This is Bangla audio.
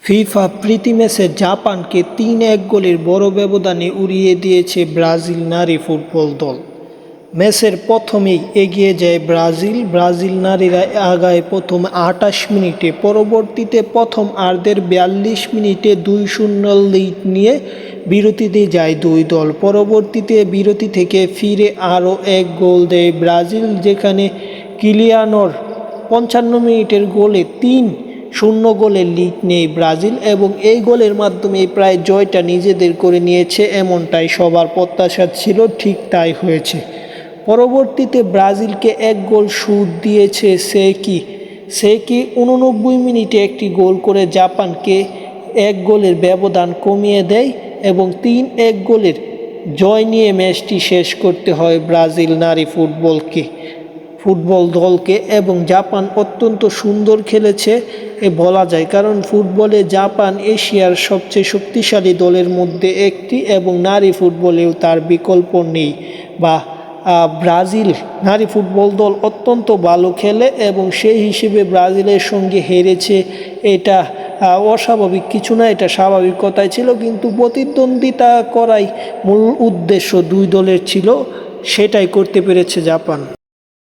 ফিফা প্রীতি ম্যাচে জাপানকে ৩-১ গোলের বড় ব্যবধানে উড়িয়ে দিয়েছে ব্রাজিল নারী ফুটবল দল। ম্যাচের প্রথমেই এগিয়ে যায় ব্রাজিল নারীরা আগায় প্রথম ২৮ মিনিটে, পরবর্তীতে প্রথম আর্ধের ৪২ মিনিটে ২-০ লিড নিয়ে বিরতিতে যায় দুই দল। পরবর্তীতে বিরতি থেকে ফিরে আরও এক গোল দেয় ব্রাজিল, যেখানে কিলিয়ানোর ৫৫ মিনিটের গোলে ৩-০ গোলের লিড নেয় ব্রাজিল এবং এই গোলের মাধ্যমে প্রায় জয়টা নিজেদের করে নিয়েছে, এমনটাই সবার প্রত্যাশা ছিল। ঠিক তাই হয়েছে। পরবর্তীতে ব্রাজিলকে এক গোল সুদ দিয়েছে সেকি ৮৯ মিনিটে একটি গোল করে জাপানকে এক গোলের ব্যবধান কমিয়ে দেয় এবং ৩-১ গোলের জয় নিয়ে ম্যাচটি শেষ করতে হয় ব্রাজিল নারী ফুটবল দলকে। এবং জাপান অত্যন্ত সুন্দর খেলেছে বলা যায়, কারণ ফুটবলে জাপান এশিয়ার সবচেয়ে শক্তিশালী দলের মধ্যে একটি এবং নারী ফুটবলেও তার বিকল্প নেই। ব্রাজিল নারী ফুটবল দল অত্যন্ত ভালো খেলে এবং সেই হিসেবে ব্রাজিলের সঙ্গে হেরেছে, এটা অস্বাভাবিক কিছু না, এটা স্বাভাবিক কথাই ছিল। কিন্তু প্রতিদ্বন্দ্বিতা করাই মূল উদ্দেশ্য দুই দলের ছিল, সেটাই করতে পেরেছে জাপান।